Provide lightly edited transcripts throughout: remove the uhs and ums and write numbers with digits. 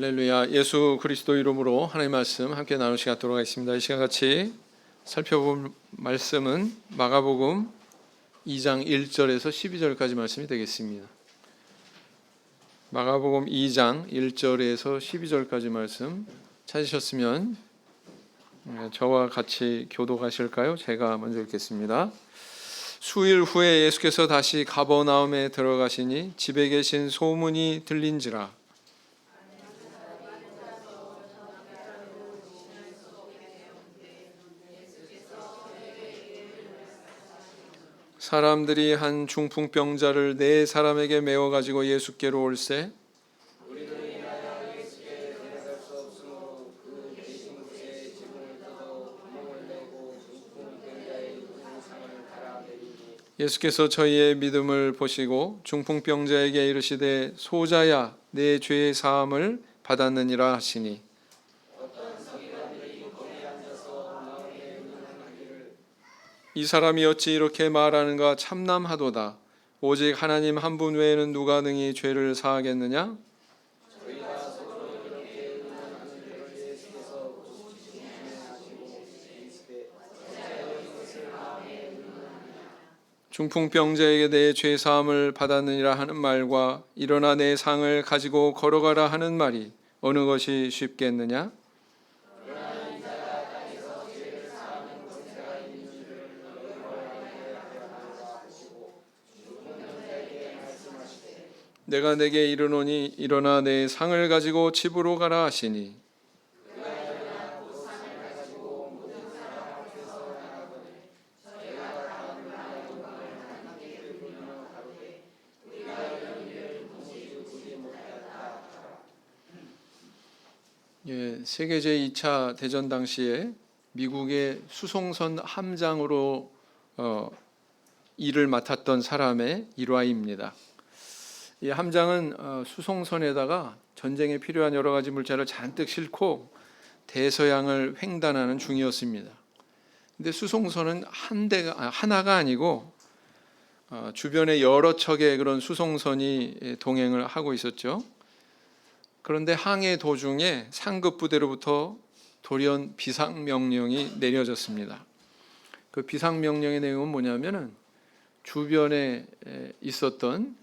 할렐루야. 예수 그리스도 이름으로 하나님의 말씀 함께 나눌 시간 갖도록 하겠습니다. 이 시간 같이 살펴볼 말씀은 마가복음 2장 1절에서 12절까지 말씀이 되겠습니다. 마가복음 2장 1절에서 12절까지 말씀 찾으셨으면 저와 같이 교독하실까요? 제가 먼저 읽겠습니다. 수일 후에 예수께서 다시 가버나움에 들어가시니 집에 계신 소문이 들린지라. 사람들이 한 중풍병자를 네 사람에게 메워 가지고 예수께로 올세 예수께서 저희의 믿음을 보시고 중풍병자에게 이르시되 소자야 내 죄의 사함을 받았느니라 하시니 이 사람이 어찌 이렇게 말하는가 참남하도다. 오직 하나님 한 분 외에는 누가 능히 죄를 사하겠느냐? 중풍병자에게 내 죄 사함을 받았느니라 하는 말과 일어나 내 상을 가지고 걸어가라 하는 말이 어느 것이 쉽겠느냐? 내가 내게 이르노니 일어나 내 상을 가지고 집으로 가라 하시니 세계 제2차 대전 당시에 미국의 수송선 함장으로 일을 맡았던 사람의 일화입니다. 이 함장은 수송선에다가 전쟁에 필요한 여러 가지 물자를 잔뜩 싣고 대서양을 횡단하는 중이었습니다. 근데 수송선은 하나가 아니고 주변에 여러 척의 그런 수송선이 동행을 하고 있었죠. 그런데 항해 도중에 상급 부대로부터 돌연 비상 명령이 내려졌습니다. 그 비상 명령의 내용은 뭐냐면은 주변에 있었던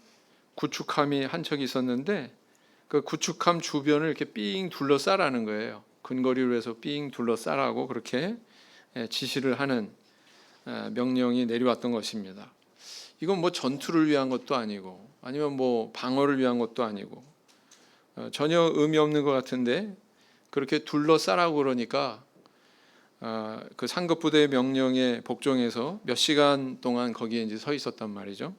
구축함이 한 척이 있었는데 그 구축함 주변을 이렇게 삥 둘러싸라는 거예요. 근거리로 해서 삥 둘러싸라고 그렇게 지시를 하는 명령이 내려왔던 것입니다. 이건 뭐 전투를 위한 것도 아니고 아니면 뭐 방어를 위한 것도 아니고 전혀 의미 없는 것 같은데 그렇게 둘러싸라고 그러니까 그 상급 부대의 명령에 복종해서 몇 시간 동안 거기에 이제 서 있었단 말이죠.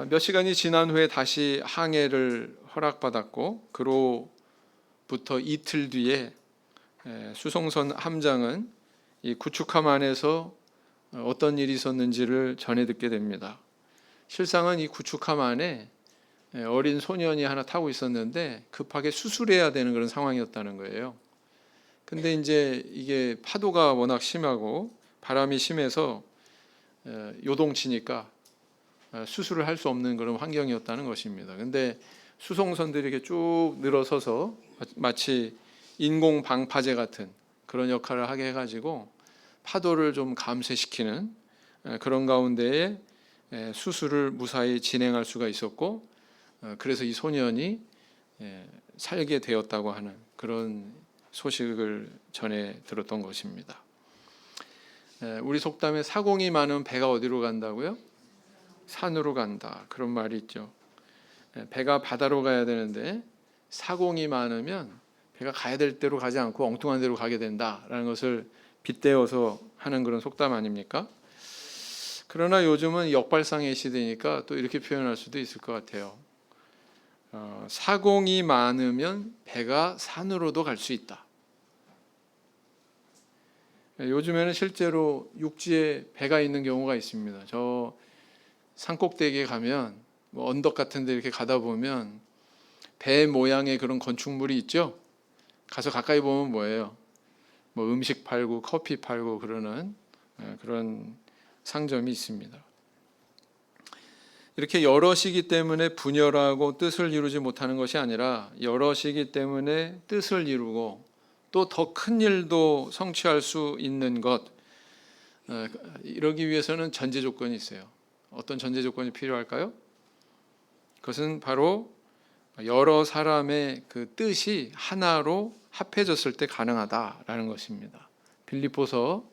몇 시간이 지난 후에 다시 항해를 허락받았고 그로부터 이틀 뒤에 수송선 함장은 이 구축함 안에서 어떤 일이 있었는지를 전해 듣게 됩니다. 실상은 이 구축함 안에 어린 소년이 하나 타고 있었는데 급하게 수술해야 되는 그런 상황이었다는 거예요. 근데 이제 이게 파도가 워낙 심하고 바람이 심해서 요동치니까 수술을 할 수 없는 그런 환경이었다는 것입니다. 근데 수송선들이 이렇게 쭉 늘어서서 마치 인공 방파제 같은 그런 역할을 하게 해가지고 파도를 좀 감쇄시키는 그런 가운데에 수술을 무사히 진행할 수가 있었고 그래서 이 소년이 살게 되었다고 하는 그런 소식을 전해 들었던 것입니다. 우리 속담에 사공이 많은 배가 어디로 간다고요? 산으로 간다. 그런 말이 있죠. 배가 바다로 가야 되는데 사공이 많으면 배가 가야 될 대로 가지 않고 엉뚱한 데로 가게 된다라는 것을 빗대어서 하는 그런 속담 아닙니까? 그러나 요즘은 역발상의 시대니까 또 이렇게 표현할 수도 있을 것 같아요. 사공이 많으면 배가 산으로도 갈 수 있다. 요즘에는 실제로 육지에 배가 있는 경우가 있습니다. 저 산꼭대기에 가면 뭐 언덕 같은 데 이렇게 가다 보면 배 모양의 그런 건축물이 있죠. 가서 가까이 보면 뭐예요? 뭐 음식 팔고 커피 팔고 그러는 그런 상점이 있습니다. 이렇게 여럿이기 때문에 분열하고 뜻을 이루지 못하는 것이 아니라 여럿이기 때문에 뜻을 이루고 또 더 큰 일도 성취할 수 있는 것, 이러기 위해서는 전제 조건이 있어요. 어떤 전제 조건이 필요할까요? 그것은 바로 여러 사람의 그 뜻이 하나로 합해졌을 때 가능하다라는 것입니다. 빌립보서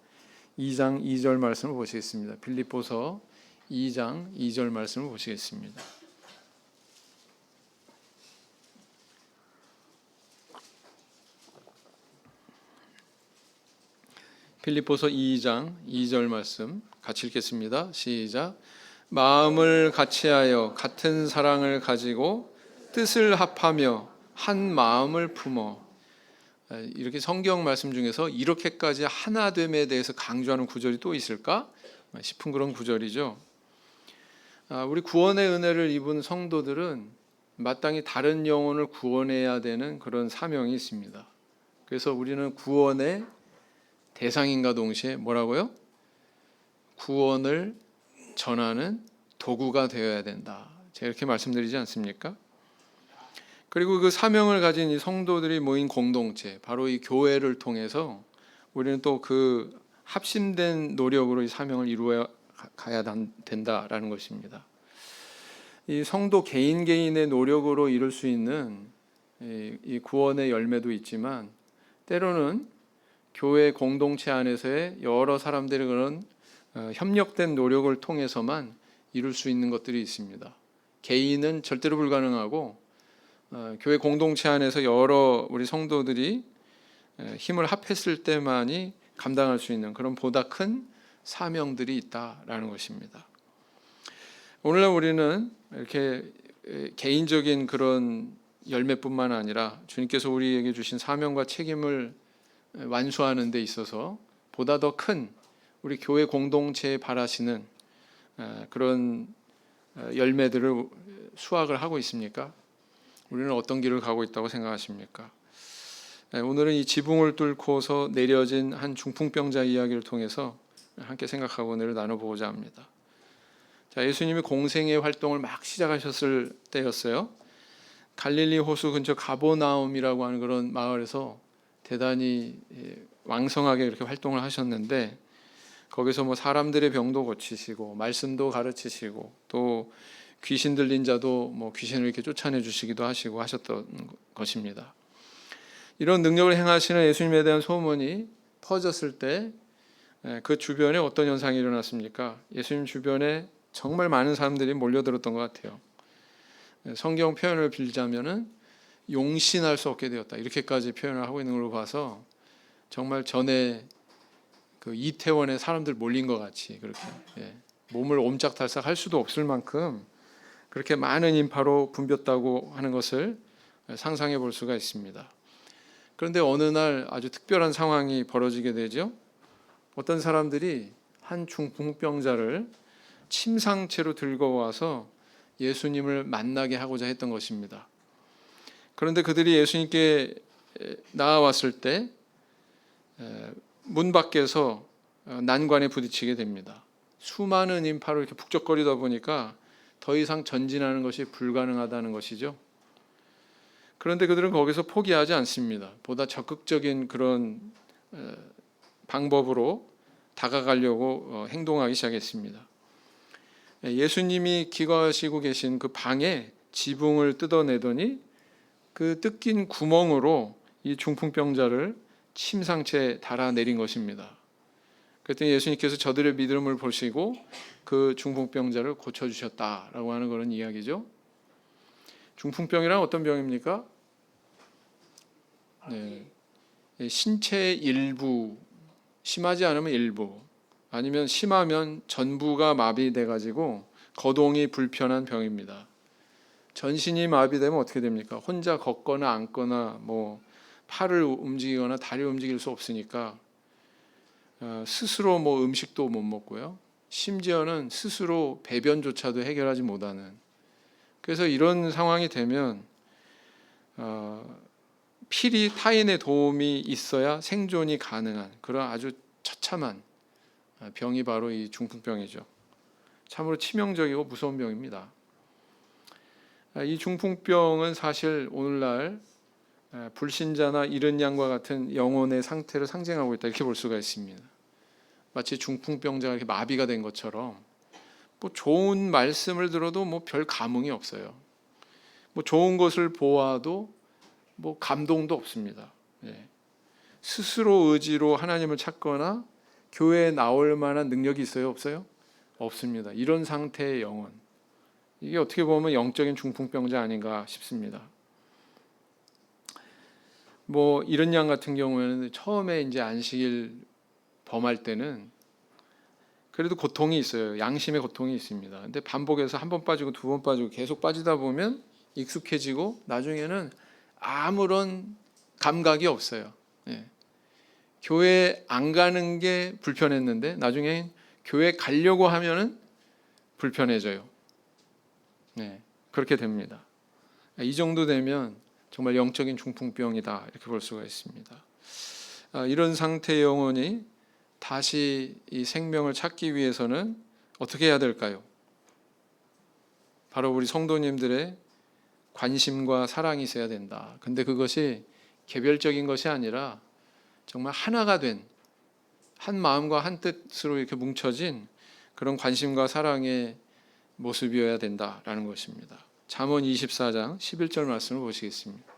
2장 2절 말씀을 보시겠습니다. 빌립보서 2장 2절 말씀을 보시겠습니다. 빌립보서 2장 2절 말씀 같이 읽겠습니다. 시작. 마음을 같이하여 같은 사랑을 가지고 뜻을 합하며 한 마음을 품어. 이렇게 성경 말씀 중에서 이렇게까지 하나됨에 대해서 강조하는 구절이 또 있을까 싶은 그런 구절이죠. 우리 구원의 은혜를 입은 성도들은 마땅히 다른 영혼을 구원해야 되는 그런 사명이 있습니다. 그래서 우리는 구원의 대상인과 동시에 뭐라고요? 구원을 전하는 도구가 되어야 된다. 제가 이렇게 말씀드리지 않습니까? 그리고 그 사명을 가진 이 성도들이 모인 공동체, 바로 이 교회를 통해서 우리는 또 그 합심된 노력으로 이 사명을 이루어 가야 된다라는 것입니다. 이 성도 개인 개인의 노력으로 이룰 수 있는 이 구원의 열매도 있지만 때로는 교회 공동체 안에서의 여러 사람들의 그런 협력된 노력을 통해서만 이룰 수 있는 것들이 있습니다. 개인은 절대로 불가능하고 교회 공동체 안에서 여러 우리 성도들이 힘을 합했을 때만이 감당할 수 있는 그런 보다 큰 사명들이 있다라는 것입니다. 오늘날 우리는 이렇게 개인적인 그런 열매뿐만 아니라 주님께서 우리에게 주신 사명과 책임을 완수하는 데 있어서 보다 더 큰 우리 교회 공동체에 바라시는 그런 열매들을 수확을 하고 있습니까? 우리는 어떤 길을 가고 있다고 생각하십니까? 오늘은 이 지붕을 뚫고서 내려진 한 중풍병자 이야기를 통해서 함께 생각하고 오늘을 나눠보고자 합니다. 자, 예수님이 공생의 활동을 막 시작하셨을 때였어요. 갈릴리 호수 근처 가버나움이라고 하는 그런 마을에서 대단히 왕성하게 이렇게 활동을 하셨는데 거기서 뭐 사람들의 병도 고치시고 말씀도 가르치시고 또 귀신 들린 자도 뭐 귀신을 이렇게 쫓아내 주시기도 하시고 하셨던 것입니다. 이런 능력을 행하시는 예수님에 대한 소문이 퍼졌을 때 그 주변에 어떤 현상이 일어났습니까? 예수님 주변에 정말 많은 사람들이 몰려들었던 것 같아요. 성경 표현을 빌자면은 용신할 수 없게 되었다. 이렇게까지 표현을 하고 있는 걸로 봐서 정말 전에 그 이태원에 사람들 몰린 것 같이 그렇게 몸을 옴짝달싹 할 수도 없을 만큼 그렇게 많은 인파로 붐볐다고 하는 것을 상상해 볼 수가 있습니다. 그런데 어느 날 아주 특별한 상황이 벌어지게 되죠. 어떤 사람들이 한 중풍병자를 침상채로 들고 와서 예수님을 만나게 하고자 했던 것입니다. 그런데 그들이 예수님께 나아왔을 때 문 밖에서 난관에 부딪히게 됩니다. 수많은 인파로 이렇게 북적거리다 보니까 더 이상 전진하는 것이 불가능하다는 것이죠. 그런데 그들은 거기서 포기하지 않습니다. 보다 적극적인 그런 방법으로 다가가려고 행동하기 시작했습니다. 예수님이 기거하시고 계신 그 방에 지붕을 뜯어내더니 그 뜯긴 구멍으로 이 중풍병자를 침상채에 달아내린 것입니다. 그랬더니 예수님께서 저들의 믿음을 보시고 그 중풍병자를 고쳐주셨다라고 하는 그런 이야기죠. 중풍병이란 어떤 병입니까? 신체의 일부, 심하지 않으면 일부, 아니면 심하면 전부가 마비돼가지고 거동이 불편한 병입니다. 전신이 마비되면 어떻게 됩니까? 혼자 걷거나 앉거나 뭐 팔을 움직이거나 다리를 움직일 수 없으니까 스스로 뭐 음식도 못 먹고요. 심지어는 스스로 배변조차도 해결하지 못하는. 그래서 이런 상황이 되면 필히 타인의 도움이 있어야 생존이 가능한 그런 아주 처참한 병이 바로 이 중풍병이죠. 참으로 치명적이고 무서운 병입니다. 이 중풍병은 사실 오늘날 불신자나 이른 양과 같은 영혼의 상태를 상징하고 있다, 이렇게 볼 수가 있습니다. 마치 중풍병자가 이렇게 마비가 된 것처럼 뭐 좋은 말씀을 들어도 뭐 별 감흥이 없어요. 뭐 좋은 것을 보아도 뭐 감동도 없습니다. 스스로 의지로 하나님을 찾거나 교회에 나올 만한 능력이 있어요? 없어요? 없습니다. 이런 상태의 영혼, 이게 어떻게 보면 영적인 중풍병자 아닌가 싶습니다. 뭐 이런 양 같은 경우에는 처음에 이제 안식일 범할 때는 그래도 고통이 있어요. 양심의 고통이 있습니다. 근데 반복해서 한 번 빠지고 두 번 빠지고 계속 빠지다 보면 익숙해지고 나중에는 아무런 감각이 없어요. 교회 안 가는 게 불편했는데 나중에 교회 가려고 하면은 불편해져요. 그렇게 됩니다. 이 정도 되면 정말 영적인 중풍병이다, 이렇게 볼 수가 있습니다. 이런 상태의 영혼이 다시 이 생명을 찾기 위해서는 어떻게 해야 될까요? 바로 우리 성도님들의 관심과 사랑이 있어야 된다. 근데 그것이 개별적인 것이 아니라 정말 하나가 된 한 마음과 한 뜻으로 이렇게 뭉쳐진 그런 관심과 사랑의 모습이어야 된다라는 것입니다. 잠언 24장 11절 말씀을 보시겠습니다.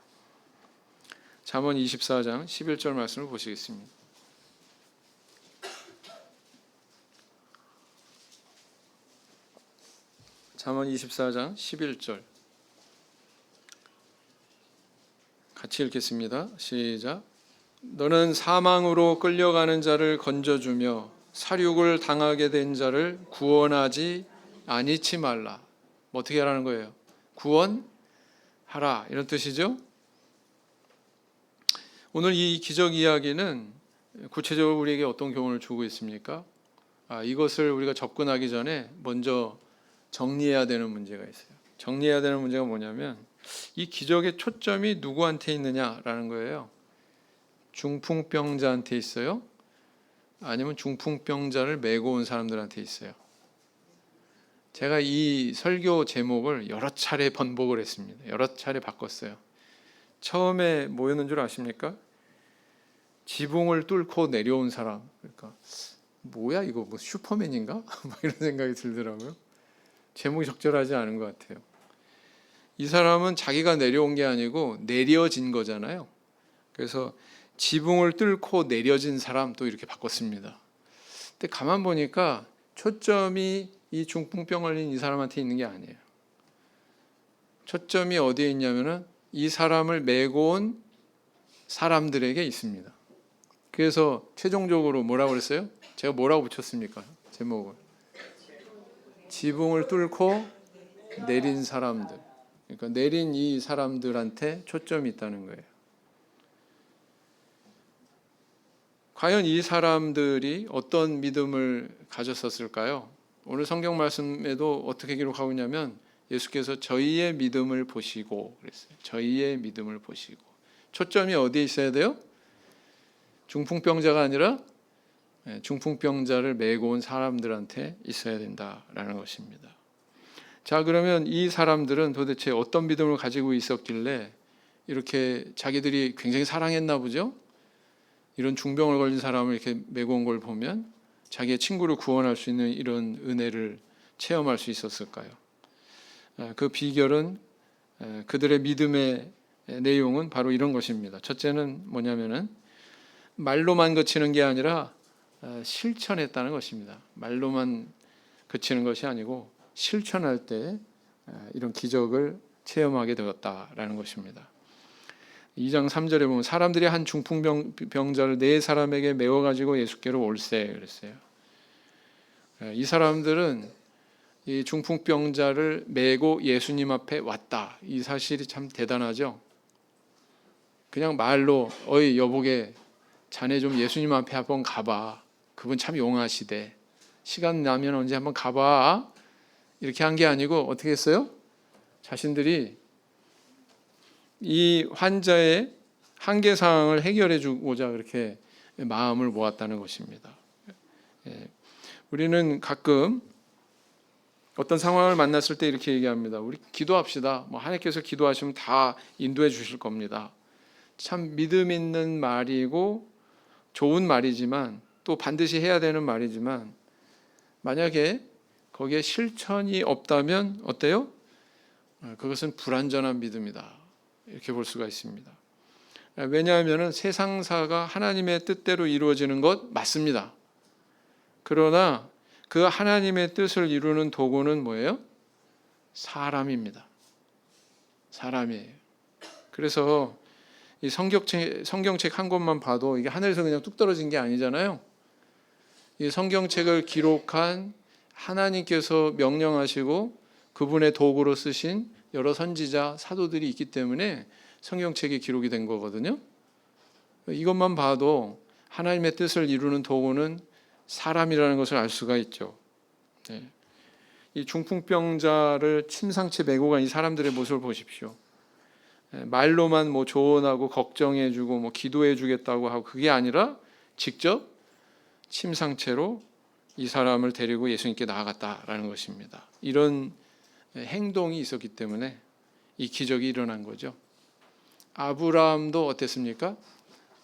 잠언 24장 11절 말씀을 보시겠습니다. 잠언 24장 11절 같이 읽겠습니다. 시작. 너는 사망으로 끌려가는 자를 건져주며 사륙을 당하게 된 자를 구원하지 아니치 말라. 뭐 어떻게 하라는 거예요? 구원하라, 이런 뜻이죠. 오늘 이 기적 이야기는 구체적으로 우리에게 어떤 교훈을 주고 있습니까? 이것을 우리가 접근하기 전에 먼저 정리해야 되는 문제가 있어요. 정리해야 되는 문제가 뭐냐면 이 기적의 초점이 누구한테 있느냐라는 거예요. 중풍병자한테 있어요? 아니면 중풍병자를 메고 온 사람들한테 있어요? 제가 이 설교 제목을 여러 차례 번복을 했습니다. 여러 차례 바꿨어요. 처음에 뭐였는 줄 아십니까? 지붕을 뚫고 내려온 사람. 그러니까 뭐야 이거, 뭐 슈퍼맨인가? 이런 생각이 들더라고요. 제목이 적절하지 않은 것 같아요. 이 사람은 자기가 내려온 게 아니고 내려진 거잖아요. 그래서 지붕을 뚫고 내려진 사람, 또 이렇게 바꿨습니다. 근데 가만 보니까 초점이 이 중풍병 걸린 이 사람한테 있는 게 아니에요. 초점이 어디에 있냐면은 이 사람을 메고 온 사람들에게 있습니다. 그래서 최종적으로 뭐라고 그랬어요? 제가 뭐라고 붙였습니까? 제목을. 지붕을 뚫고 내린 사람들. 그러니까 내린 이 사람들한테 초점이 있다는 거예요. 과연 이 사람들이 어떤 믿음을 가졌었을까요? 오늘 성경 말씀에도 어떻게 기록하고 있냐면 예수께서 저희의 믿음을 보시고 그랬어요. 저희의 믿음을 보시고. 초점이 어디에 있어야 돼요? 중풍병자가 아니라 중풍병자를 메고 온 사람들한테 있어야 된다라는 것입니다. 자, 그러면 이 사람들은 도대체 어떤 믿음을 가지고 있었길래 이렇게 자기들이 굉장히 사랑했나 보죠? 이런 중병을 걸린 사람을 이렇게 메고 온 걸 보면 자기의 친구를 구원할 수 있는 이런 은혜를 체험할 수 있었을까요? 그 비결은, 그들의 믿음의 내용은 바로 이런 것입니다. 첫째는 뭐냐면은 말로만 그치는 게 아니라 실천했다는 것입니다. 말로만 그치는 것이 아니고 실천할 때 이런 기적을 체험하게 되었다라는 것입니다. 2장 3절에 보면 사람들이 한 중풍병자를 네 사람에게 메워가지고 예수께로 올세 그랬어요. 이 사람들은 이 중풍병자를 메고 예수님 앞에 왔다. 이 사실이 참 대단하죠. 그냥 말로 어이 여보게 자네 좀 예수님 앞에 한번 가봐. 그분 참 용하시대. 시간 나면 언제 한번 가봐. 이렇게 한 게 아니고 어떻게 했어요? 자신들이 이 환자의 한계 사항을 해결해 주고자 그렇게 마음을 모았다는 것입니다. 우리는 가끔 어떤 상황을 만났을 때 이렇게 얘기합니다. 우리 기도합시다. 하나님께서 기도하시면 다 인도해 주실 겁니다. 참 믿음 있는 말이고 좋은 말이지만 또 반드시 해야 되는 말이지만 만약에 거기에 실천이 없다면 어때요? 그것은 불완전한 믿음이다. 이렇게 볼 수가 있습니다. 왜냐하면 세상사가 하나님의 뜻대로 이루어지는 것 맞습니다. 그러나 그 하나님의 뜻을 이루는 도구는 뭐예요? 사람입니다. 사람이에요. 그래서 이 성경책 한 권만 봐도 이게 하늘에서 그냥 뚝 떨어진 게 아니잖아요. 이 성경책을 기록한 하나님께서 명령하시고 그분의 도구로 쓰신 여러 선지자, 사도들이 있기 때문에 성경책이 기록이 된 거거든요. 이것만 봐도 하나님의 뜻을 이루는 도구는 사람이라는 것을 알 수가 있죠. 네. 이 중풍병자를 침상채 메고 간 이 사람들의 모습을 보십시오. 말로만 조언하고 걱정해주고 기도해주겠다고 하고 그게 아니라 직접 침상채로 이 사람을 데리고 예수님께 나아갔다라는 것입니다. 이런 행동이 있었기 때문에 이 기적이 일어난 거죠. 아브라함도 어땠습니까?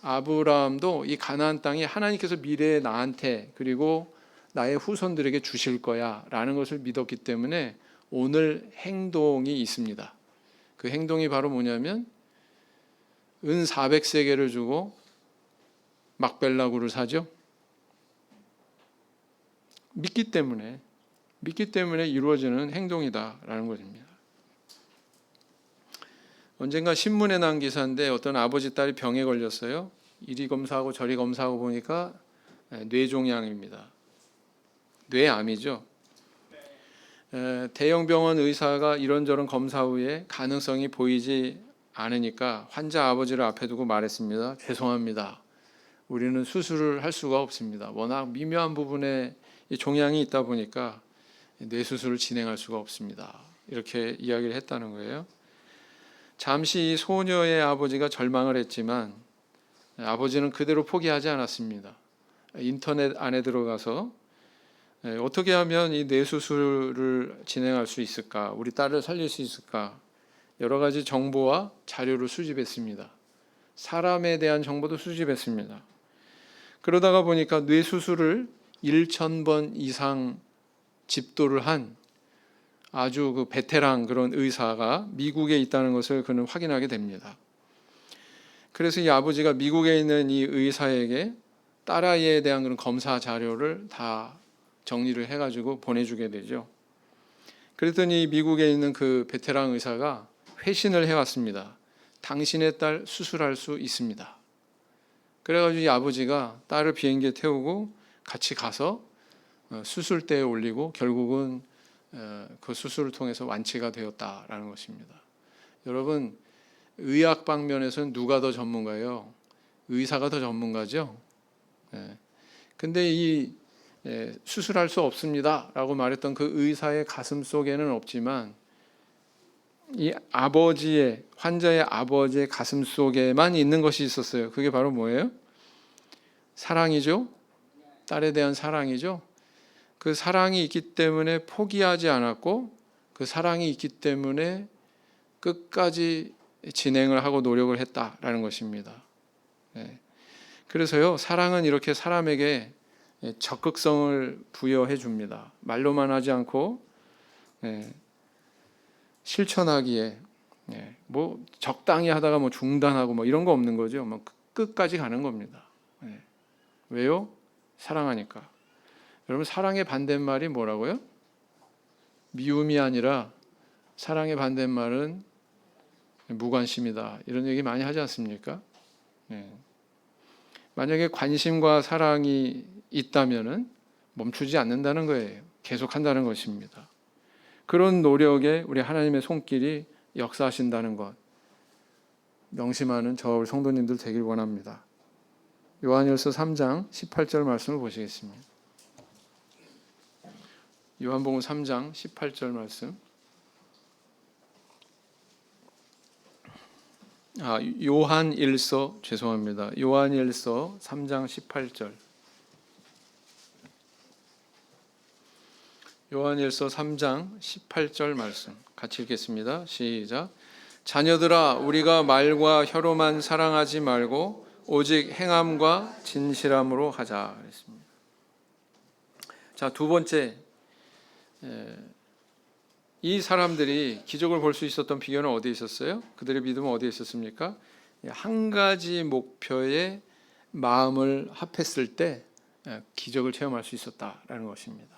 아브라함도 이 가나안 땅이 하나님께서 미래에 나한테 그리고 나의 후손들에게 주실 거야 라는 것을 믿었기 때문에 오늘 행동이 있습니다. 그 행동이 바로 뭐냐면 은 400세겔을 주고 막벨라구를 사죠. 믿기 때문에 이루어지는 행동이다라는 것입니다. 언젠가 신문에 난 기사인데 어떤 아버지 딸이 병에 걸렸어요. 이리 검사하고 저리 검사하고 보니까 뇌종양입니다. 뇌암이죠. 대형 병원 의사가 이런저런 검사 후에 가능성이 보이지 않으니까 환자 아버지를 앞에 두고 말했습니다. 죄송합니다. 우리는 수술을 할 수가 없습니다. 워낙 미묘한 부분에 종양이 있다 보니까 뇌수술을 진행할 수가 없습니다. 이렇게 이야기를 했다는 거예요. 잠시 소녀의 아버지가 절망을 했지만 아버지는 그대로 포기하지 않았습니다. 인터넷 안에 들어가서 어떻게 하면 이 뇌수술을 진행할 수 있을까? 우리 딸을 살릴 수 있을까? 여러 가지 정보와 자료를 수집했습니다. 사람에 대한 정보도 수집했습니다. 그러다가 보니까 뇌수술을 1,000번 이상 집도를 한 아주 그 베테랑 그런 의사가 미국에 있다는 것을 그는 확인하게 됩니다. 그래서 이 아버지가 미국에 있는 이 의사에게 딸아이에 대한 그런 검사 자료를 다 정리를 해가지고 보내주게 되죠. 그랬더니 미국에 있는 그 베테랑 의사가 회신을 해왔습니다. 당신의 딸 수술할 수 있습니다. 그래가지고 이 아버지가 딸을 비행기에 태우고 같이 가서 수술대에 올리고 결국은 그 수술을 통해서 완치가 되었다라는 것입니다. 여러분, 의학 방면에서는 누가 더 전문가예요? 의사가 더 전문가죠. 근데 이 수술할 수 없습니다라고 말했던 그 의사의 가슴 속에는 없지만 이 아버지의 환자의 아버지의 가슴 속에만 있는 것이 있었어요. 그게 바로 뭐예요? 사랑이죠. 딸에 대한 사랑이죠. 그 사랑이 있기 때문에 포기하지 않았고 그 사랑이 있기 때문에 끝까지 진행을 하고 노력을 했다라는 것입니다. 그래서요, 사랑은 이렇게 사람에게 적극성을 부여해 줍니다. 말로만 하지 않고 실천하기에 적당히 하다가 중단하고 이런 거 없는 거죠. 끝까지 가는 겁니다. 왜요? 사랑하니까. 여러분, 사랑의 반대말이 뭐라고요? 미움이 아니라 사랑의 반대말은 무관심이다. 이런 얘기 많이 하지 않습니까? 만약에 관심과 사랑이 있다면은 멈추지 않는다는 거예요. 계속한다는 것입니다. 그런 노력에 우리 하나님의 손길이 역사하신다는 것 명심하는 저 우리 성도님들 되길 원합니다. 요한일서 3장 18절 말씀을 보시겠습니다. 요한복음 3장 18절 말씀. 요한일서 3장 18절. 요한일서 3장 18절 말씀 같이 읽겠습니다. 시작. 자녀들아, 우리가 말과 혀로만 사랑하지 말고 오직 행함과 진실함으로 하자 그랬습니다. 자, 두 번째, 이 사람들이 기적을 볼 수 있었던 비결은 어디에 있었어요? 그들의 믿음은 어디에 있었습니까? 한 가지 목표에 마음을 합했을 때 기적을 체험할 수 있었다라는 것입니다.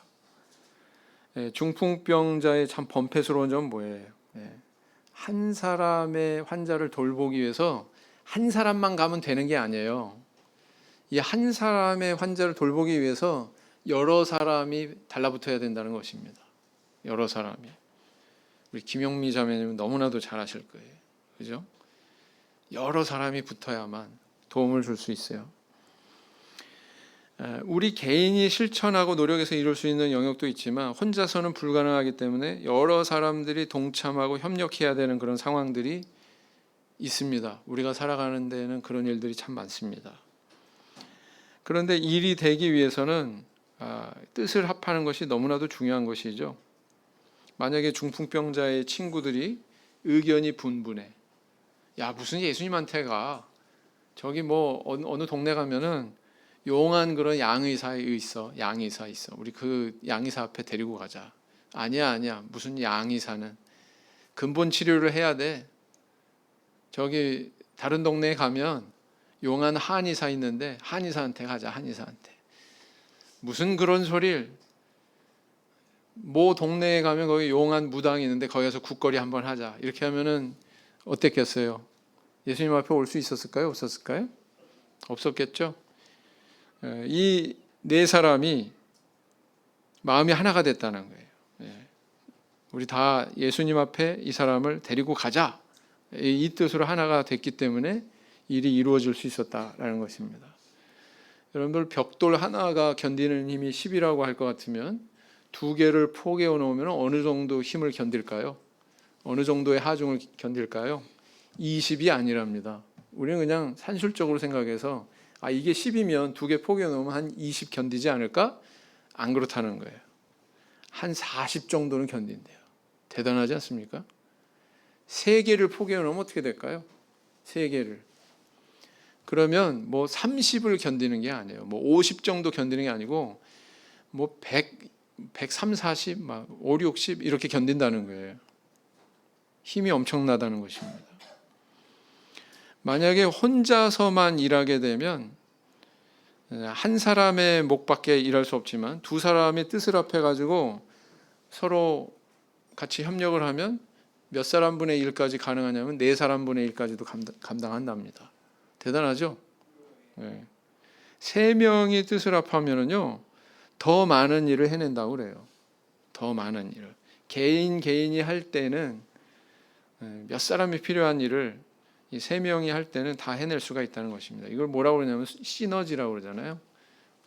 중풍병자의 참 범패스러운 점은 뭐예요? 한 사람의 환자를 돌보기 위해서 한 사람만 가면 되는 게 아니에요. 이 한 사람의 환자를 돌보기 위해서 여러 사람이 달라붙어야 된다는 것입니다. 여러 사람이. 우리 김영미 자매님은 너무나도 잘 아실 거예요. 그죠? 여러 사람이 붙어야만 도움을 줄 수 있어요. 우리 개인이 실천하고 노력해서 이룰 수 있는 영역도 있지만 혼자서는 불가능하기 때문에 여러 사람들이 동참하고 협력해야 되는 그런 상황들이 있습니다. 우리가 살아가는 데는 그런 일들이 참 많습니다. 그런데 일이 되기 위해서는 뜻을 합하는 것이 너무나도 중요한 것이죠. 만약에 중풍병자의 친구들이 의견이 분분해. 야, 무슨 예수님한테 가? 저기 뭐 어느 동네 가면은 용한 그런 양의사 있어. 양의사 있어. 우리 그 양의사 앞에 데리고 가자. 아니야. 무슨 양의사는 근본 치료를 해야 돼. 저기 다른 동네에 가면 용한 한의사 있는데 한의사한테 가자. 한의사한테. 무슨 그런 소리를. 뭐 동네에 가면 거기 용한 무당이 있는데 거기 가서 국거리 한번 하자. 이렇게 하면은 어땠겠어요? 예수님 앞에 올 수 있었을까요? 없었을까요? 없었겠죠. 이 네 사람이 마음이 하나가 됐다는 거예요. 우리 다 예수님 앞에 이 사람을 데리고 가자. 이 뜻으로 하나가 됐기 때문에 일이 이루어질 수 있었다라는 것입니다. 여러분들 벽돌 하나가 견디는 힘이 10이라고 할 것 같으면 두 개를 포개어 놓으면 어느 정도 힘을 견딜까요? 어느 정도의 하중을 견딜까요? 20이 아니랍니다. 우리는 그냥 산술적으로 생각해서 이게 10이면 두 개 포개어 놓으면 한 20 견디지 않을까? 안 그렇다는 거예요. 한 40 정도는 견딘대요. 대단하지 않습니까? 세 개를 포개어 놓으면 어떻게 될까요? 세 개를. 그러면 뭐 30을 견디는 게 아니에요. 뭐 50 정도 견디는 게 아니고 뭐 130, 40, 막 5, 60 이렇게 견딘다는 거예요. 힘이 엄청나다는 것입니다. 만약에 혼자서만 일하게 되면 한 사람의 목밖에 일할 수 없지만 두 사람의 뜻을 합해가지고 서로 같이 협력을 하면 몇 사람분의 일까지 가능하냐면 4사람분의 일까지도 감당한답니다. 대단하죠? 네. 3명이 뜻을 합하면은요 더 많은 일을 해낸다고 그래요. 더 많은 일을. 개인이 할 때는 몇 사람이 필요한 일을 이 3명이 할 때는 다 해낼 수가 있다는 것입니다. 이걸 뭐라고 그러냐면 시너지라고 그러잖아요.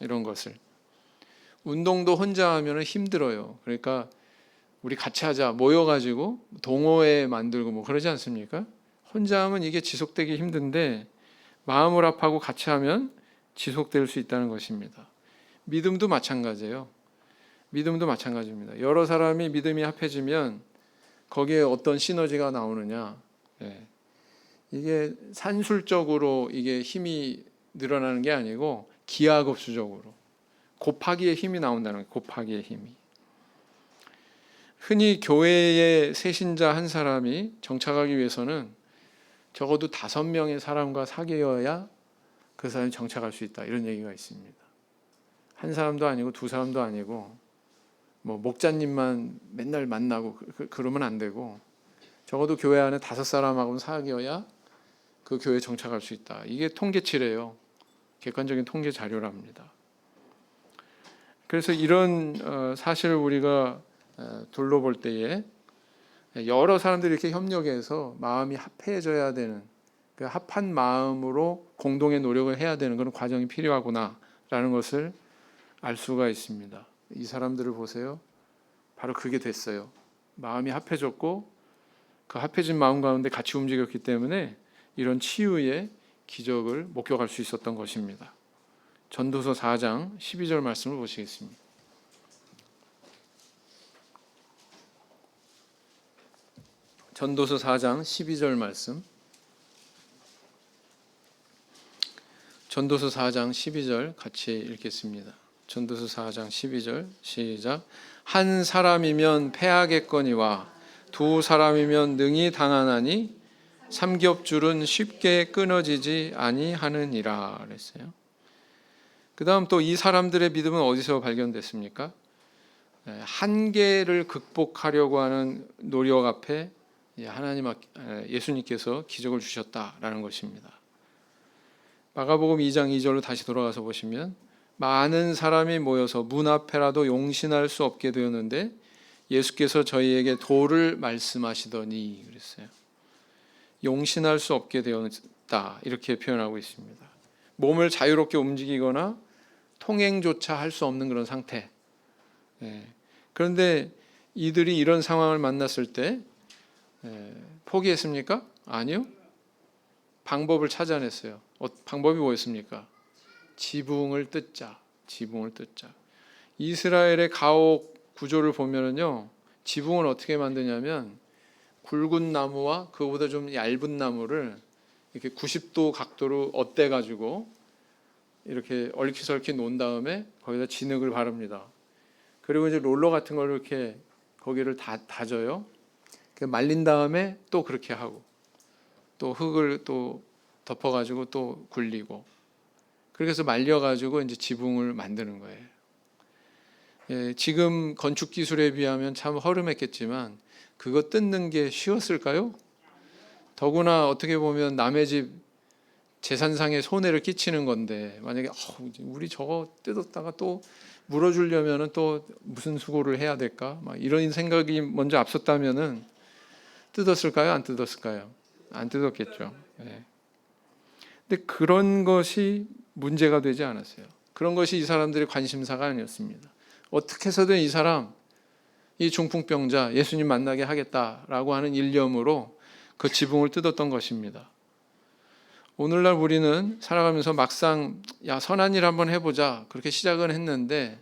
이런 것을. 운동도 혼자 하면 힘들어요. 그러니까 우리 같이 하자 모여가지고 동호회 만들고 뭐 그러지 않습니까? 혼자 하면 이게 지속되기 힘든데 마음을 합하고 같이 하면 지속될 수 있다는 것입니다. 믿음도 마찬가지예요. 믿음도 마찬가지입니다. 여러 사람이 믿음이 합해지면 거기에 어떤 시너지가 나오느냐. 이게 산술적으로 이게 힘이 늘어나는 게 아니고 기하급수적으로 곱하기의 힘이 나온다는 거예요. 곱하기의 힘이. 흔히 교회의 새신자 한 사람이 정착하기 위해서는 적어도 5명의 사람과 사귀어야 그 사람이 정착할 수 있다. 이런 얘기가 있습니다. 한 사람도 아니고 두 사람도 아니고 뭐 목자님만 맨날 만나고 그러면 안 되고 적어도 교회 안에 5사람하고는 사귀어야 그 교회에 정착할 수 있다. 이게 통계치래요. 객관적인 통계 자료랍니다. 그래서 이런 사실을 우리가 둘러볼 때에 여러 사람들이 이렇게 협력해서 마음이 합해져야 되는 그 합한 마음으로 공동의 노력을 해야 되는 그런 과정이 필요하구나라는 것을 알 수가 있습니다. 이 사람들을 보세요. 바로 그게 됐어요. 마음이 합해졌고 그 합해진 마음 가운데 같이 움직였기 때문에 이런 치유의 기적을 목격할 수 있었던 것입니다. 전도서 4장 12절 말씀을 보시겠습니다. 전도서 4장 12절 말씀. 전도서 4장 12절 같이 읽겠습니다. 전도서 4장 12절 시작. 한 사람이면 패하겠거니와 두 사람이면 능히 당하나니 삼겹줄은 쉽게 끊어지지 아니하느니라 그랬어요. 그 다음 또 이 사람들의 믿음은 어디서 발견됐습니까? 한계를 극복하려고 하는 노력 앞에 예수님께서 기적을 주셨다라는 것입니다. 마가복음 2장 2절로 다시 돌아가서 보시면 많은 사람이 모여서 문 앞에라도 용신할 수 없게 되었는데 예수께서 저희에게 도를 말씀하시더니 그랬어요. 용신할 수 없게 되었다 이렇게 표현하고 있습니다. 몸을 자유롭게 움직이거나 통행조차 할 수 없는 그런 상태. 그런데 이들이 이런 상황을 만났을 때 포기했습니까? 아니요. 방법을 찾아냈어요. 방법이 뭐였습니까? 지붕을 뜯자. 지붕을 뜯자. 이스라엘의 가옥 구조를 보면은요, 지붕을 어떻게 만드냐면 굵은 나무와 그보다 좀 얇은 나무를 이렇게 90도 각도로 엇대 가지고 이렇게 얼키설키 놓은 다음에 거기다 진흙을 바릅니다. 그리고 이제 롤러 같은 걸로 이렇게 거기를 다져요. 말린 다음에 또 그렇게 하고 또 흙을 또 덮어가지고 또 굴리고 그렇게 해서 말려가지고 이제 지붕을 만드는 거예요. 지금 건축 기술에 비하면 참 허름했겠지만 그거 뜯는 게 쉬웠을까요? 더구나 어떻게 보면 남의 집 재산상의 손해를 끼치는 건데 만약에 우리 저거 뜯었다가 또 물어주려면은 또 무슨 수고를 해야 될까? 막 이런 생각이 먼저 앞섰다면은 뜯었을까요? 안 뜯었을까요? 안 뜯었겠죠. 근데 그런 것이 문제가 되지 않았어요. 그런 것이 이 사람들의 관심사가 아니었습니다. 어떻게 해서든 이 중풍병자 예수님 만나게 하겠다라고 하는 일념으로 그 지붕을 뜯었던 것입니다. 오늘날 우리는 살아가면서 막상 선한 일 한번 해보자 그렇게 시작은 했는데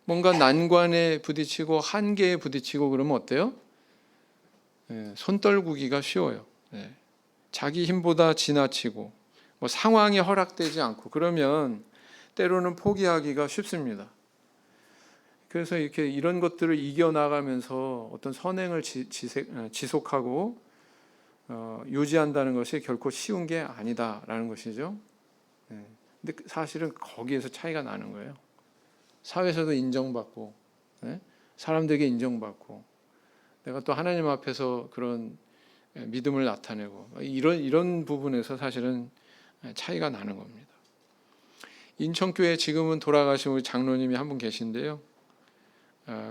뭔가 난관에 부딪히고 한계에 부딪히고 그러면 어때요? 손 떨구기가 쉬워요. 자기 힘보다 지나치고 상황이 허락되지 않고 그러면 때로는 포기하기가 쉽습니다. 그래서 이런 것들을 이겨나가면서 어떤 선행을 지속하고 유지한다는 것이 결코 쉬운 게 아니다라는 것이죠. 근데 사실은 거기에서 차이가 나는 거예요. 사회에서도 인정받고 사람들에게 인정받고 내가 또 하나님 앞에서 그런 믿음을 나타내고 이런 부분에서 사실은 차이가 나는 겁니다. 인천교회 지금은 돌아가신 우리 장로님이 한 분 계신데요.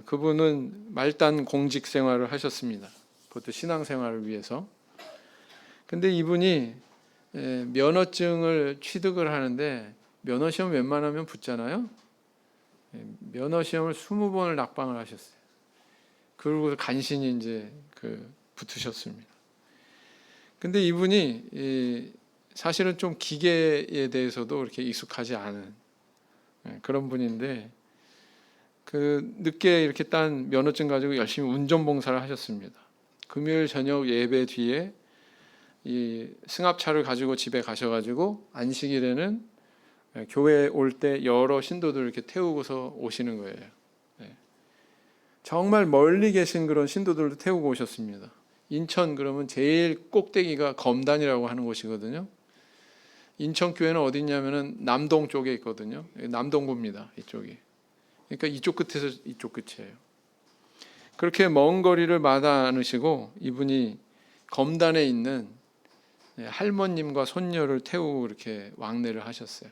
그분은 말단 공직 생활을 하셨습니다. 그것도 신앙생활을 위해서. 근데 이분이 면허증을 취득을 하는데 면허시험 웬만하면 붙잖아요. 면허시험을 20번을 낙방을 하셨어요. 그리고 간신히 이제 붙으셨습니다. 근데 이분이 사실은 좀 기계에 대해서도 그렇게 익숙하지 않은 그런 분인데 늦게 이렇게 딴 면허증 가지고 열심히 운전봉사를 하셨습니다. 금요일 저녁 예배 뒤에 이 승합차를 가지고 집에 가셔가지고 안식일에는 교회 올 때 여러 신도들 이렇게 태우고서 오시는 거예요. 정말 멀리 계신 그런 신도들도 태우고 오셨습니다. 인천 그러면 제일 꼭대기가 검단이라고 하는 곳이거든요. 인천교회는 어디 있냐면은 남동 쪽에 있거든요. 남동구입니다. 이쪽이. 그러니까 이쪽 끝에서 이쪽 끝이에요. 그렇게 먼 거리를 마다 않으시고 이분이 검단에 있는 할머님과 손녀를 태우고 이렇게 왕래를 하셨어요.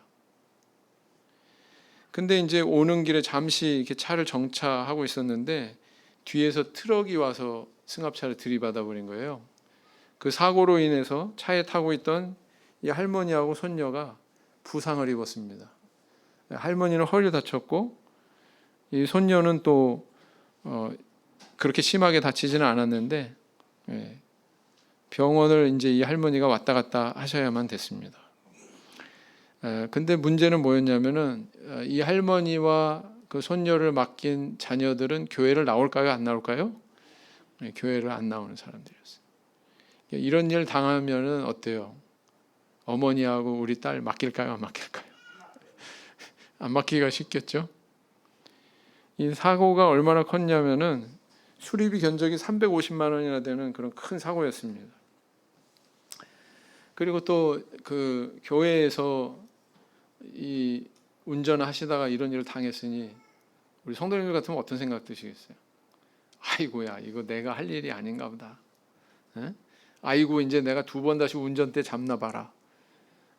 근데 이제 오는 길에 잠시 이렇게 차를 정차하고 있었는데 뒤에서 트럭이 와서 승합차를 들이받아 버린 거예요. 그 사고로 인해서 차에 타고 있던 이 할머니하고 손녀가 부상을 입었습니다. 할머니는 허리를 다쳤고 이 손녀는 또 그렇게 심하게 다치지는 않았는데 병원을 이제 이 할머니가 왔다 갔다 하셔야만 됐습니다. 근데 문제는 뭐였냐면은 이 할머니와 그 손녀를 맡긴 자녀들은 교회를 나올까요? 안 나올까요? 교회를 안 나오는 사람들이었어요. 이런 일 당하면은 어때요? 어머니하고 우리 딸 맡길까요? 안 맡길까요? 안 맡기기가 쉽겠죠? 이 사고가 얼마나 컸냐면은 수리비 견적이 350만 원이나 되는 그런 큰 사고였습니다. 그리고 또 그 교회에서 이 운전하시다가 이런 일을 당했으니 우리 성도님들 같으면 어떤 생각 드시겠어요? 아이고야, 이거 내가 할 일이 아닌가 보다. 에? 아이고, 이제 내가 2번 다시 운전대 잡나 봐라.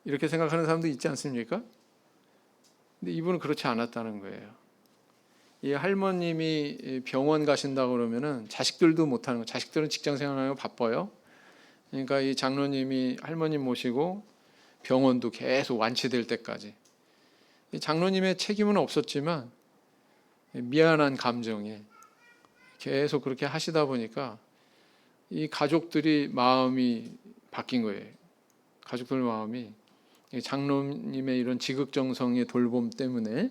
이렇게 생각하는 사람도 있지 않습니까? 근데 이분은 그렇지 않았다는 거예요. 이 할머님이 병원 가신다고 그러면은 자식들도 못하는 거. 자식들은 직장 생활하고 바빠요. 그러니까 이 장로님이 할머님 모시고 병원도 계속 완치될 때까지. 이 장로님의 책임은 없었지만 미안한 감정에 계속 그렇게 하시다 보니까 이 가족들이 마음이 바뀐 거예요. 가족들 마음이 장로님의 이런 지극정성의 돌봄 때문에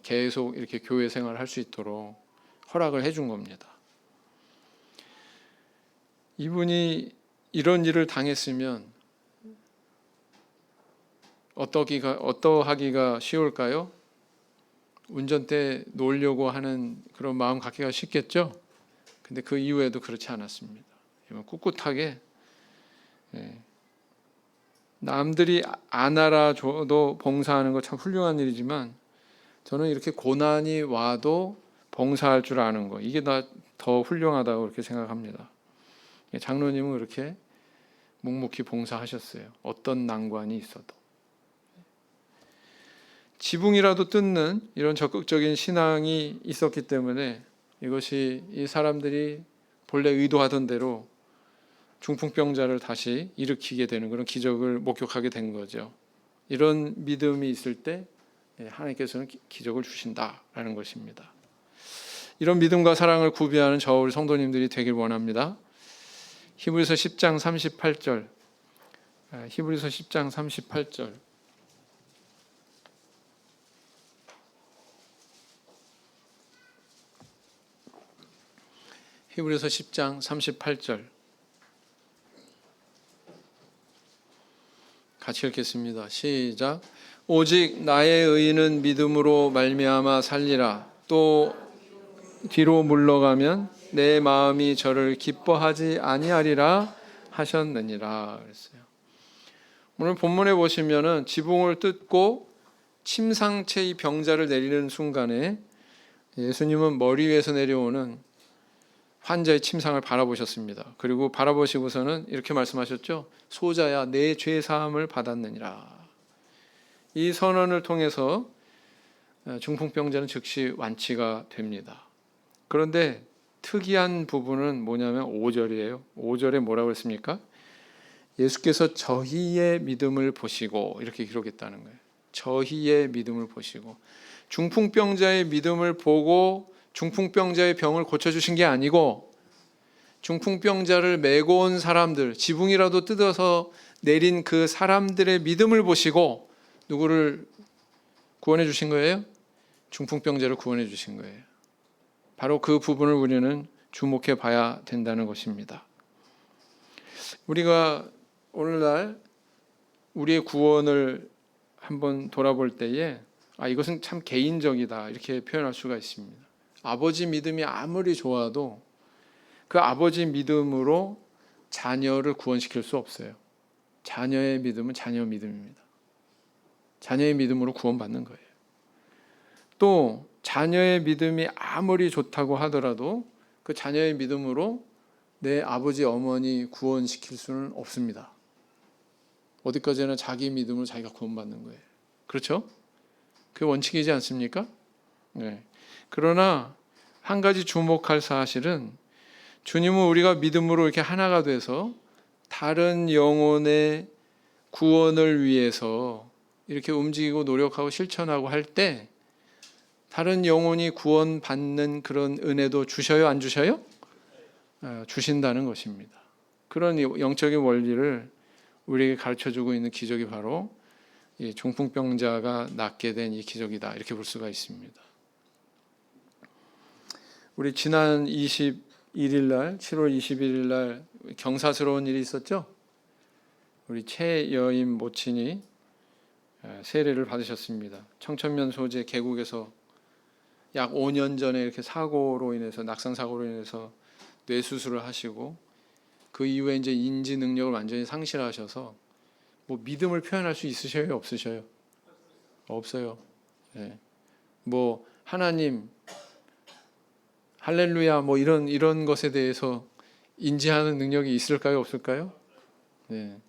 계속 이렇게 교회 생활을 할 수 있도록 허락을 해준 겁니다. 이분이 이런 일을 당했으면 어떠하기가 쉬울까요? 운전대 놓으려고 하는 그런 마음 갖기가 쉽겠죠? 근데 그 이후에도 그렇지 않았습니다. 꿋꿋하게 남들이 안 알아줘도 봉사하는 거 참 훌륭한 일이지만 저는 이렇게 고난이 와도 봉사할 줄 아는 거, 이게 더 훌륭하다고 그렇게 생각합니다. 장로님은 그렇게 묵묵히 봉사하셨어요. 어떤 난관이 있어도. 지붕이라도 뜯는 이런 적극적인 신앙이 있었기 때문에 이것이 이 사람들이 본래 의도하던 대로 중풍병자를 다시 일으키게 되는 그런 기적을 목격하게 된 거죠. 이런 믿음이 있을 때 하나님께서는 기적을 주신다라는 것입니다. 이런 믿음과 사랑을 구비하는 저 우리 성도님들이 되길 원합니다. 히브리서 10장 38절. 히브리서 10장 38절. 히브리서 10장 38절. 같이 읽겠습니다. 시작. 오직 나의 의인은 믿음으로 말미암아 살리라. 또 뒤로 물러가면 내 마음이 저를 기뻐하지 아니하리라 하셨느니라 그랬어요. 오늘 본문에 보시면은 지붕을 뜯고 침상체 이 병자를 내리는 순간에 예수님은 머리 위에서 내려오는 환자의 침상을 바라보셨습니다. 그리고 바라보시고서는 이렇게 말씀하셨죠. 소자야, 내 죄 사함을 받았느니라. 이 선언을 통해서 중풍병자는 즉시 완치가 됩니다. 그런데 특이한 부분은 뭐냐면 5절이에요. 5절에 뭐라고 했습니까? 예수께서 저희의 믿음을 보시고 이렇게 기록했다는 거예요. 저희의 믿음을 보시고, 중풍병자의 믿음을 보고 중풍병자의 병을 고쳐주신 게 아니고 중풍병자를 메고 온 사람들, 지붕이라도 뜯어서 내린 그 사람들의 믿음을 보시고 누구를 구원해 주신 거예요? 중풍병자를 구원해 주신 거예요. 바로 그 부분을 우리는 주목해 봐야 된다는 것입니다. 우리가 오늘날 우리의 구원을 한번 돌아볼 때에 이것은 참 개인적이다 이렇게 표현할 수가 있습니다. 아버지 믿음이 아무리 좋아도 그 아버지 믿음으로 자녀를 구원시킬 수 없어요. 자녀의 믿음은 자녀 믿음입니다. 자녀의 믿음으로 구원받는 거예요. 또 자녀의 믿음이 아무리 좋다고 하더라도 그 자녀의 믿음으로 내 아버지 어머니 구원시킬 수는 없습니다. 어디까지나 자기 믿음으로 자기가 구원받는 거예요. 그렇죠? 그게 원칙이지 않습니까? 네. 그러나 한 가지 주목할 사실은 주님은 우리가 믿음으로 이렇게 하나가 돼서 다른 영혼의 구원을 위해서 이렇게 움직이고 노력하고 실천하고 할 때 다른 영혼이 구원받는 그런 은혜도 주셔요? 안 주셔요? 주신다는 것입니다. 그런 영적인 원리를 우리에게 가르쳐주고 있는 기적이 바로 이 중풍병자가 낫게 된 이 기적이다 이렇게 볼 수가 있습니다. 우리 지난 22 21일 날, 7월 21일 날 경사스러운 일이 있었죠. 우리 최여임 모친이 세례를 받으셨습니다. 청천면 소재 계곡에서 약 5년 전에 이렇게 사고로 인해서, 낙상 사고로 인해서 뇌 수술을 하시고, 그 이후에 이제 인지 능력을 완전히 상실하셔서 뭐 믿음을 표현할 수 있으셔요, 없으셔요? 없어요. 네. 뭐 하나님, 할렐루야, 뭐 이런 것에 대해서 인지하는 능력이 있을까요, 없을까요? 네.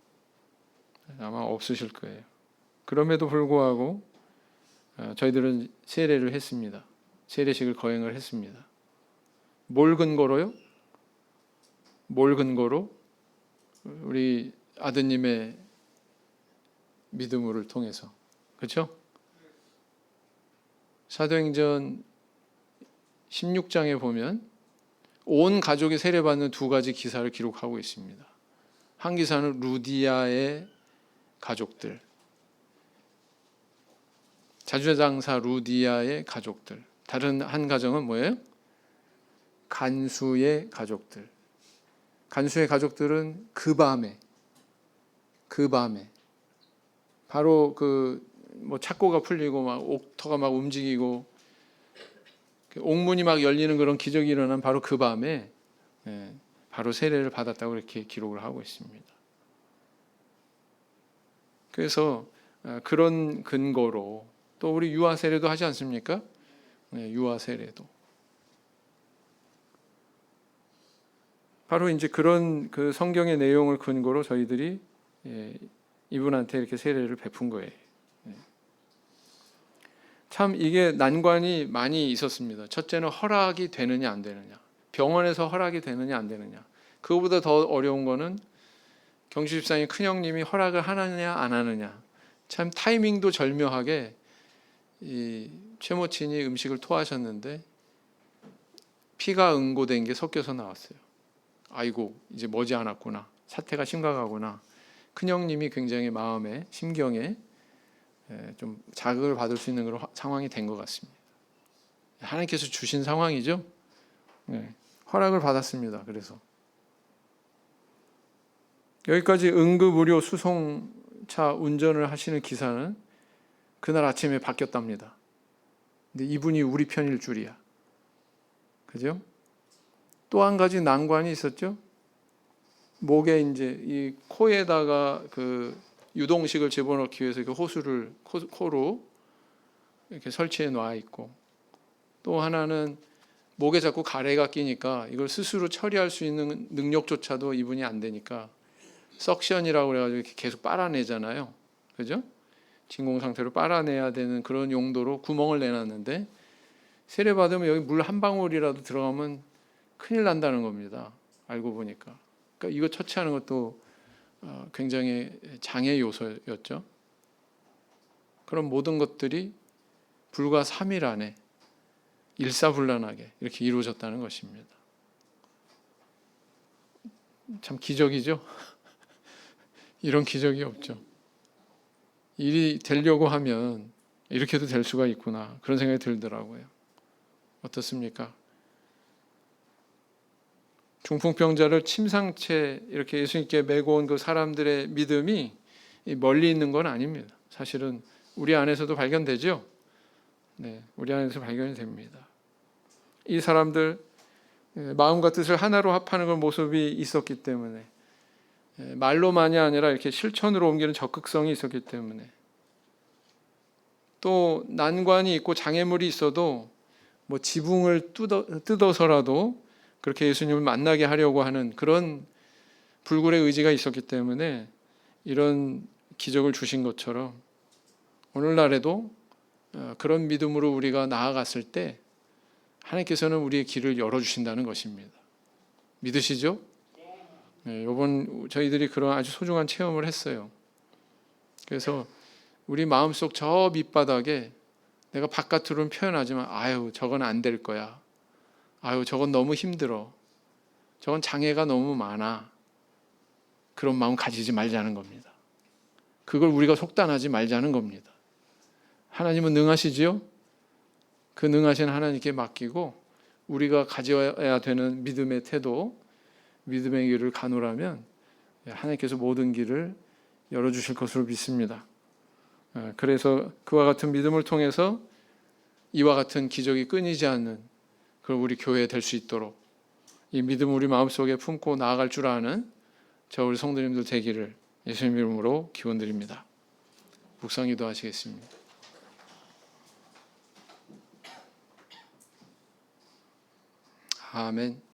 아마 없으실 거예요. 그럼에도 불구하고 저희들은 세례를 했습니다. 세례식을 거행을 했습니다. 뭘 근거로요? 뭘 근거로? 우리 아드님의 믿음을 통해서. 그렇죠? 사도행전 16장에 보면 온 가족이 세례받는 두 가지 기사를 기록하고 있습니다. 한 기사는 루디아의 가족들, 자주장사 루디아의 가족들. 다른 한 가정은 뭐예요? 간수의 가족들. 간수의 가족들은 그 밤에 바로 뭐 착고가 풀리고 막 옥터가 막 움직이고 옥문이 막 열리는 그런 기적이 일어난 바로 그 밤에 바로 세례를 받았다고 이렇게 기록을 하고 있습니다. 그래서 그런 근거로 또 우리 유아 세례도 하지 않습니까? 유아 세례도 바로 이제 그런 그 성경의 내용을 근거로 저희들이 이분한테 이렇게 세례를 베푼 거예요. 참 이게 난관이 많이 있었습니다. 첫째는 허락이 되느냐 안 되느냐, 병원에서 허락이 되느냐 안 되느냐. 그거보다 더 어려운 거는 경주 집사님 큰형님이 허락을 하느냐 안 하느냐. 참 타이밍도 절묘하게 이 최모친이 음식을 토하셨는데 피가 응고된 게 섞여서 나왔어요. 아이고, 이제 머지않았구나, 사태가 심각하구나. 큰형님이 굉장히 마음에, 심경에 좀 자극을 받을 수 있는 그런 상황이 된 것 같습니다. 하나님께서 주신 상황이죠. 허락을 받았습니다. 그래서 여기까지 응급의료 수송차 운전을 하시는 기사는 그날 아침에 바뀌었답니다. 근데 이분이 우리 편일 줄이야. 그죠? 또 한 가지 난관이 있었죠. 목에 이제 이 코에다가 그 유동식을 집어넣기 위해서 그 호수를 코로 이렇게 설치해 놔 있고, 또 하나는 목에 자꾸 가래가 끼니까 이걸 스스로 처리할 수 있는 능력조차도 이분이 안 되니까 석션이라고 그래가지고 이렇게 계속 빨아내잖아요. 그죠? 진공 상태로 빨아내야 되는 그런 용도로 구멍을 내놨는데, 세례 받으면 여기 물 한 방울이라도 들어가면 큰일 난다는 겁니다. 알고 보니까. 그러니까 이거 처치하는 것도 굉장히 장애 요소였죠. 그런 모든 것들이 불과 3일 안에 일사불란하게 이렇게 이루어졌다는 것입니다. 참 기적이죠. 이런 기적이 없죠. 일이 되려고 하면 이렇게도 될 수가 있구나, 그런 생각이 들더라고요. 어떻습니까? 중풍병자를 침상채 이렇게 예수님께 메고 온 그 사람들의 믿음이 멀리 있는 건 아닙니다. 사실은 우리 안에서도 발견되죠. 우리 안에서 발견이 됩니다. 이 사람들 마음과 뜻을 하나로 합하는 그 모습이 있었기 때문에, 말로만이 아니라 이렇게 실천으로 옮기는 적극성이 있었기 때문에, 또 난관이 있고 장애물이 있어도 뭐 지붕을 뜯어서라도 그렇게 예수님을 만나게 하려고 하는 그런 불굴의 의지가 있었기 때문에 이런 기적을 주신 것처럼 오늘날에도 그런 믿음으로 우리가 나아갔을 때 하나님께서는 우리의 길을 열어주신다는 것입니다. 믿으시죠? 이번 저희들이 그런 아주 소중한 체험을 했어요. 그래서 우리 마음속 저 밑바닥에 내가 바깥으로는 표현하지만 아유 저건 안 될 거야, 아유 저건 너무 힘들어, 저건 장애가 너무 많아, 그런 마음 가지지 말자는 겁니다. 그걸 우리가 속단하지 말자는 겁니다. 하나님은 능하시지요? 그 능하신 하나님께 맡기고 우리가 가져야 되는 믿음의 태도, 믿음의 길을 가노라면 하나님께서 모든 길을 열어주실 것으로 믿습니다. 그래서 그와 같은 믿음을 통해서 이와 같은 기적이 끊이지 않는 그런 우리 교회 될 수 있도록 이 믿음을 우리 마음속에 품고 나아갈 줄 아는 저 우리 성도님들 되기를 예수님 이름으로 기원드립니다. 묵상기도 하시겠습니다. 아멘.